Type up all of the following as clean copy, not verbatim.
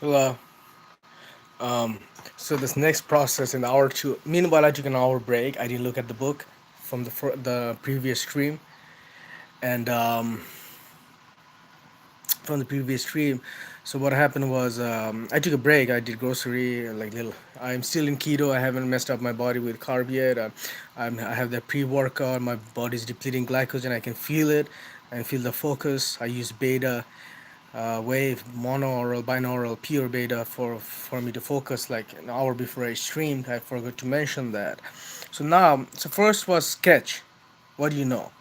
Well, um, so this next process in hour two. Meanwhile, I took an hour break. I didn't look at the book from the previous stream, and from the previous stream. So what happened was I took a break. I did grocery like little. I'm still in keto. I haven't messed up my body with carb yet. I have that pre-workout. My body's depleting glycogen. I can feel it. I can feel the focus. I use beta wave monaural binaural pure beta for me to focus like an hour before I streamed. I forgot to mention that. So now, so first was sketch. What do you know?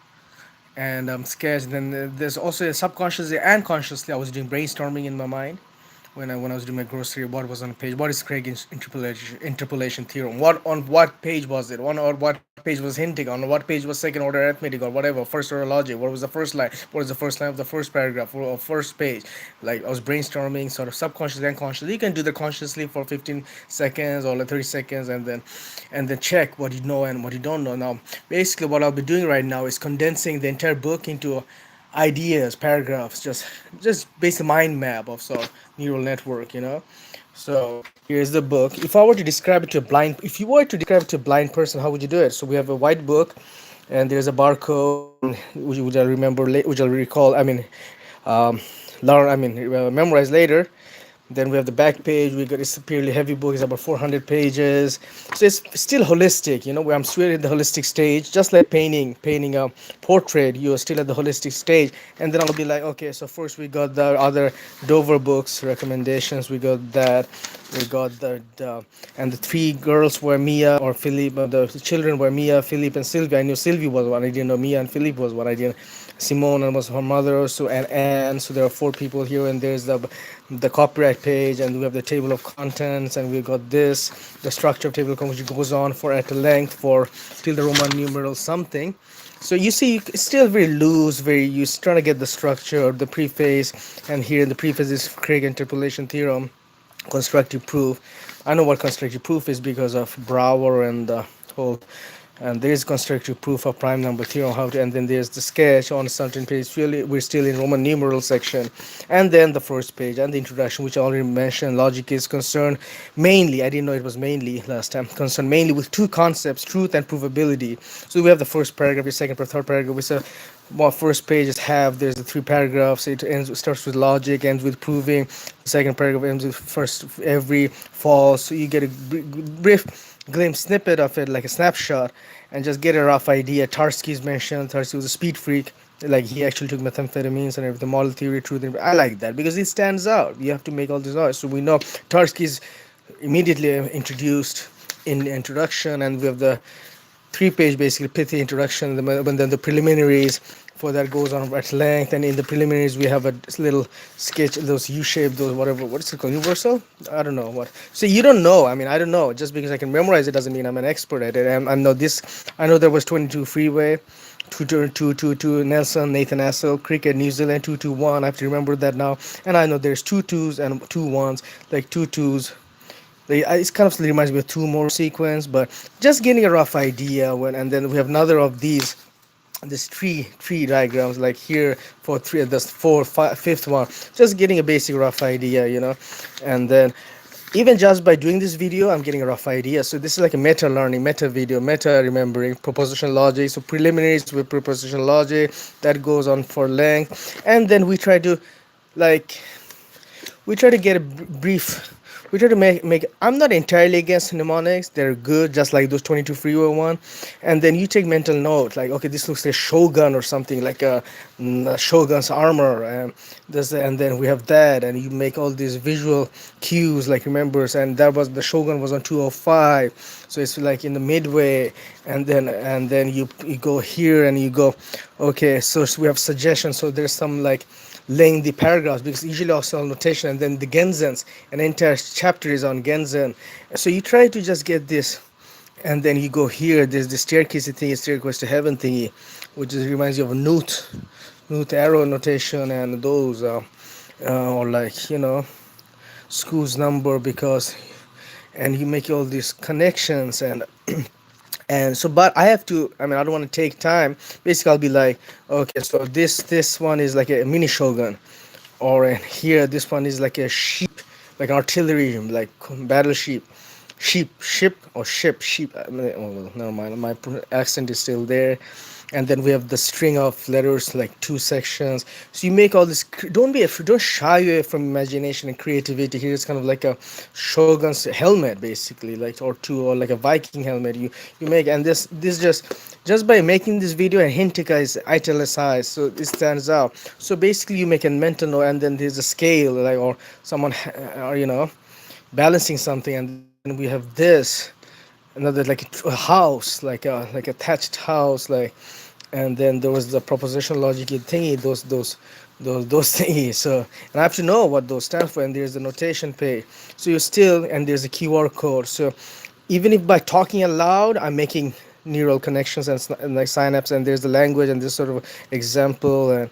And sketch. Then there's also subconsciously and consciously I was doing brainstorming in my mind when I was doing my grocery. What was on the page? What is Craig's interpolation theorem? What on what page was it? One or what page was hinting on? What page was second order arithmetic or whatever? First order logic. What was the first line? What is the first line of the first paragraph or first page? Like I was brainstorming, sort of subconsciously and consciously. You can do that consciously for 15 seconds or like 30 seconds, and then check what you know and what you don't know. Now, basically, what I'll be doing right now is condensing the entire book into ideas, paragraphs, just basic mind map of sort of neural network. So here's the book. If I were to describe it to a blind, if you were to describe it to a blind person, how would you do it? So we have a white book, and there's a barcode, which I remember, which I'll recall. I mean, um, learn. I mean, memorize later. Then we have the back page. We got it's a fairly heavy book. It's about 400 pages. So it's still holistic, where I'm still at the holistic stage, just like painting a portrait. You are still at the holistic stage, and then I'll be like, okay. So first we got the other Dover books recommendations. We got that. We got the and the three girls were Mia or Philippe. The children were Mia, Philippe, and Sylvia. I knew Sylvie was one. I didn't know Mia and Philippe was one. I didn't. Simone was her mother, so and Anne. So there are four people here, and there's the copyright page, and we have the table of contents, and we got this the structure of table of contents, which goes on for at a length for till the Roman numeral something. So you see, it's still very loose, very you trying to get the structure, the preface, and here in the preface is Craig interpolation theorem, constructive proof. I know what constructive proof is because of Brouwer and the whole. And there is constructive proof of prime number theorem. How to, and then there's the sketch on a certain page. Really, we're still in Roman numeral section, and then the first page and the introduction, which I already mentioned. Logic is concerned mainly. I didn't know it was mainly last time. Concerned mainly with two concepts: truth and provability. So we have the first paragraph, the second, third paragraph. Which well, first page is have there's the three paragraphs. It starts with logic, ends with proving. The second paragraph ends with first every false. So you get a brief glimpse snippet of it, like a snapshot, and just get a rough idea. Tarski's mentioned. Tarski was a speed freak. Like he actually took methamphetamines and everything. Model theory, truth. I like that because it stands out. You have to make all this noise. So we know Tarski's immediately introduced in the introduction, and we have the three-page basically pithy introduction, and then the preliminaries for that goes on at length. And in the preliminaries we have a little sketch, those U-shaped, those whatever, what is it called, universal, I don't know what. So you don't know, I mean, I don't know, just because I can memorize it doesn't mean I'm an expert at it. I know this, I know there was 22 freeway, 222 Nelson, Nathan Assel, cricket, New Zealand, 221. I have to remember that now. And I know there's two twos and two ones, like two twos. It kind of reminds me of two more sequence, but just getting a rough idea when, and then we have another of these this tree diagrams like here for three, this fourth, fifth one, just getting a basic rough idea, and then even just by doing this video I'm getting a rough idea. So this is like a meta learning, meta video, meta remembering propositional logic. So preliminaries with propositional logic that goes on for length, and then like we try to get a brief, we try to make I'm not entirely against mnemonics, they're good, just like those 22 freeway one. And then you take mental note, like, okay, this looks like shogun or something, like a shogun's armor, and this, and then we have that, and you make all these visual cues, like remembers, and that was the shogun was on 205, so it's like in the midway. And then you go here and you go, okay, so we have suggestions. So there's some like laying the paragraphs, because usually also notation, and then the genzens, an entire chapter is on genzen. So you try to just get this, and then you go here, there's the staircase thingy, staircase to heaven thingy, which reminds you of a newt arrow notation, and those or like, school's number, because, and you make all these connections. And so, but I have to, I mean, I don't want to take time. Basically I'll be like, okay, so this one is like a mini shogun, or here this one is like a sheep, like artillery, like battleship, ship or ship. I mean, oh, well, never mind. My accent is still there. And then we have the string of letters, like two sections. So you make all this. Don't be afraid. Don't shy away from imagination and creativity. Here it's kind of like a shogun's helmet, basically, like or two, or like a Viking helmet. You make, and this just by making this video, and Hintika is italicized, so it stands out. So basically, you make a mental note, and then there's a scale, like, or someone, or balancing something, and then we have this another, like a house, like a thatched house, like, and then there was the propositional logic thingy, those thingies. So, and I have to know what those stand for, and there's the notation page. So you still, and there's a QR code. So even if by talking aloud, I'm making neural connections and like synapse, and there's the language and this sort of example. And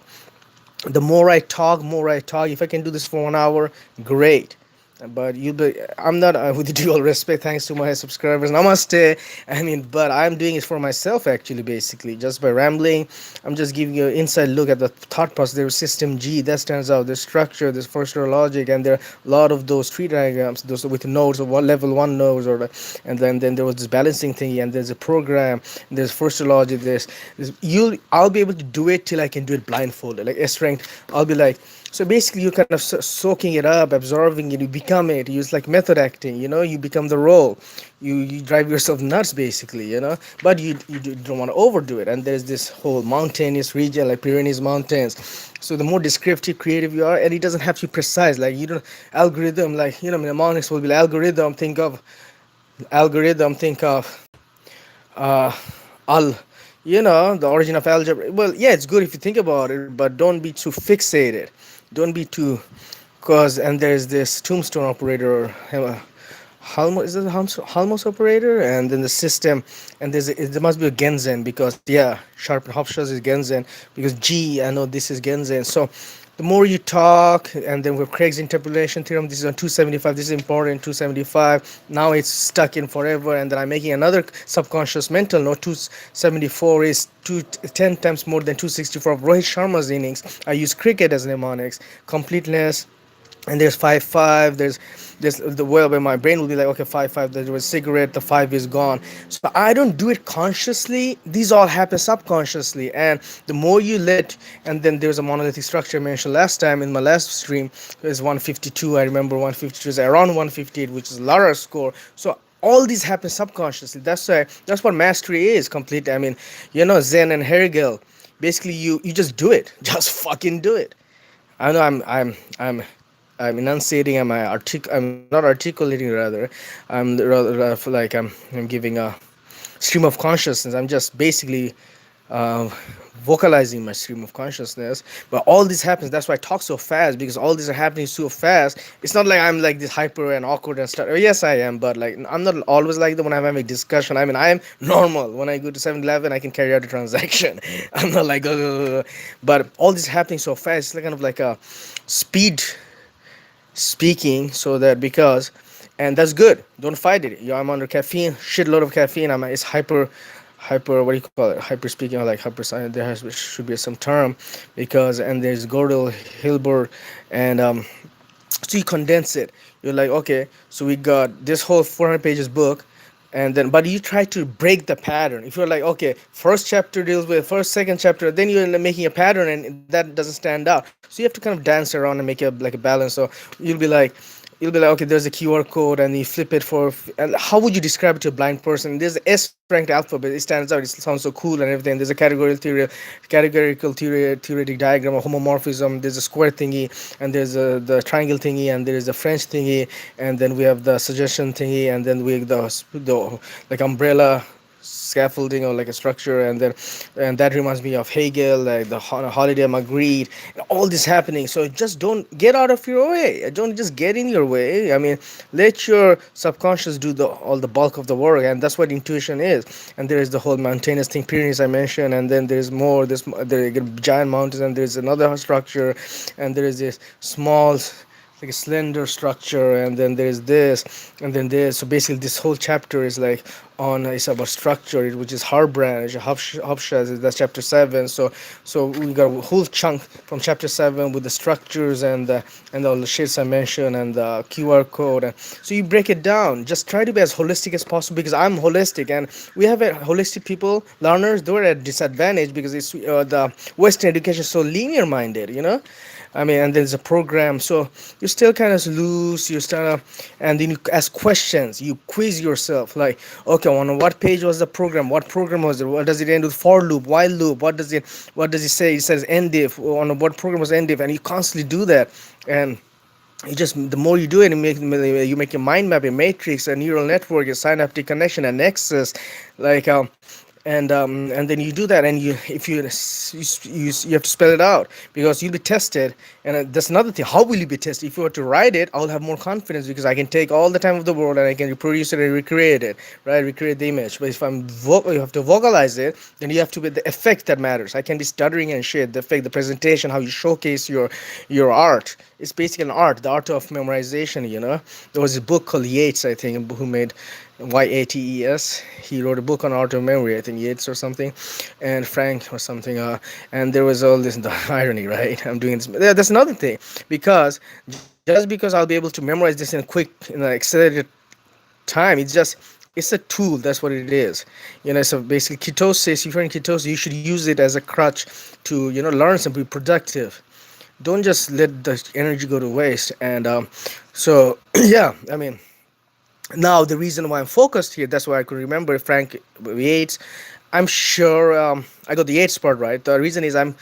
the more I talk. If I can do this for 1 hour, great. But you, be, I'm not, with due all respect, thanks to my subscribers, namaste. I mean, but I'm doing it for myself actually, basically, just by rambling. I'm just giving you an inside look at the thought process. There's system G that stands out. There's structure, there's first order logic, and there are a lot of those tree diagrams, those with nodes of what level one nodes, and then there was this balancing thingy, and there's a program, and there's first order logic. I'll be able to do it till I can do it blindfolded, like S rank. I'll be like, so basically, you're kind of soaking it up, absorbing it. You become it. You use like method acting. You become the role. You drive yourself nuts, basically. But you don't want to overdo it. And there's this whole mountainous region, like Pyrenees Mountains. So the more descriptive, creative you are, and it doesn't have to be precise. Like you don't algorithm. Like mnemonics will be like algorithm. Think of uh, al the origin of algebra. Well, yeah, it's good if you think about it, but don't be too fixated. Don't be too, cause, and there's this tombstone operator, Halmo, is it Halmos operator, and then the system, and there must be a Genzen, because yeah, sharp Hofstra is Genzen, because G, I know this is Genzen. So the more you talk, and then with Craig's interpolation theorem, this is on 275, this is important, 275, now it's stuck in forever. And then I'm making another subconscious mental note. 274 is 10 times more than 264 of Rohit Sharma's innings. I use cricket as mnemonics. Completeness, and there's 5 5, there's the well, where my brain will be like, okay, 5 5, there was cigarette, the 5 is gone. So I don't do it consciously, these all happen subconsciously. And the more you let, and then there's a monolithic structure I mentioned last time in my last stream, is 152. I remember 152 is around 158, which is Lara's score. So all these happen subconsciously. That's what mastery is complete. I mean, Zen and Hegel, basically you just do it. Just fucking do it. I know I'm enunciating. I'm not articulating, rather. I'm rather feel like I'm giving a stream of consciousness. I'm just basically uh, vocalizing my stream of consciousness. But all this happens. That's why I talk so fast, because all these are happening so fast. It's not like I'm like this hyper and awkward and stuff. Yes, I am, but like I'm not always like that when I'm having a discussion. I mean, I am normal. When I go to 7-Eleven, I can carry out a transaction. I'm not like, but all this happening so fast. It's like kind of like a speed speaking, so that because, and that's good, don't fight it. I'm under caffeine, shitload of caffeine. It's hyper, what do you call it, hyper speaking, or like hyper science. Should be some term, because, and there's Gödel, Hilbert, and so you condense it. You're like, okay, so we got this whole 400 pages book, and then, but you try to break the pattern. If you're like, okay, first chapter deals with first, second chapter, then you're making a pattern, and that doesn't stand out. So you have to kind of dance around and make a like a balance. So you'll be like, okay, there's a QR code, and you flip it for, and how would you describe it to a blind person? There's the S ranked alphabet, it stands out, it sounds so cool and everything. There's a theoretic diagram of homomorphism, there's a square thingy, and there's the triangle thingy, and there is the French thingy, and then we have the suggestion thingy, and then we have the like umbrella scaffolding, or like a structure, and that reminds me of Hegel, like the holiday of Magritte, and all this happening. So just don't get out of your way, don't just get in your way. I mean, let your subconscious do all the bulk of the work, and that's what intuition is. And there is the whole mountainous thing, Pyrenees I mentioned, and then there's more, there are giant mountains, and there's another structure, and there is this small like a slender structure, and then there's this, and then this. So basically, this whole chapter is like on it's about structure, which is hard branch, Hofstra, that's chapter 7. So we got a whole chunk from chapter 7 with the structures and all the shits I mentioned and the QR code. And so you break it down. Just try to be as holistic as possible because I'm holistic, and we have a holistic people learners. They're at disadvantage because it's the Western education is so linear minded, you know. I mean, and there's a program, so you still kind of loose. You start, and then you ask questions. You quiz yourself, like, okay, on what page was the program? What program was it? What does it end with? For loop, while loop? What does it say? It says end if. On what program was end if? And you constantly do that, and you just the more you do it, you make your mind map, a matrix, a neural network, a synaptic connection, a nexus, like and then you do that, and you if you have to spell it out because you'll be tested, and that's another thing. How will you be tested? If you were to write it, I'll have more confidence because I can take all the time of the world and I can reproduce it and recreate it, right? Recreate the image. But if you have to vocalize it, then you have to be the effect that matters. I can be stuttering and shit. The effect, the presentation, how you showcase your art. It's basically an art, the art of memorization. You know, there was a book called Yates, I think, who made Yates. He wrote a book on art of memory, I think Yates or something, and Frank or something. And there was all this the irony, right? I'm doing this. Yeah, that's another thing because just because I'll be able to memorize this in an accelerated time, it's a tool. That's what it is. You know, so basically ketosis. If you're in ketosis, you should use it as a crutch to learn something, be productive. Don't just let the energy go to waste. And so yeah, I mean, now the reason why I'm focused here, that's why I could remember Frank Yates. I'm sure I got the Yates part right. The reason is I'm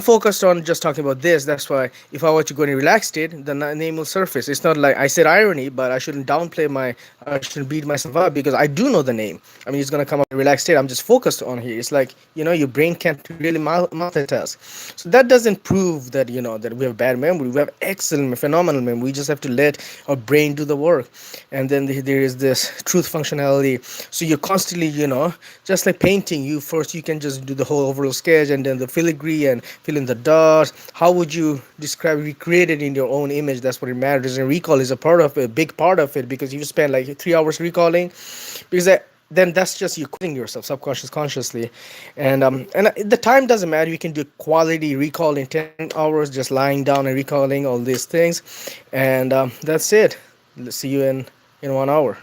focused on just talking about this. That's why if I were to go in a relaxed state, the name will surface. It's not like I said irony, but I shouldn't downplay I shouldn't beat myself up because I do know the name. I mean, it's gonna come up in a relaxed state. I'm just focused on here. It's like your brain can't really multitask. So that doesn't prove that that we have bad memory. We have excellent, phenomenal memory. We just have to let our brain do the work. And then there is this truth functionality. So you're constantly, just like painting. You can just do the whole overall sketch and then the filigree and fill in the dots. How would you recreate it in your own image? That's what it matters. And recall is a big part of it because you spend like 3 hours recalling, because then that's just you quizzing yourself consciously, and the time doesn't matter. You can do quality recall in 10 hours, just lying down and recalling all these things, and that's it. Let's see you in 1 hour.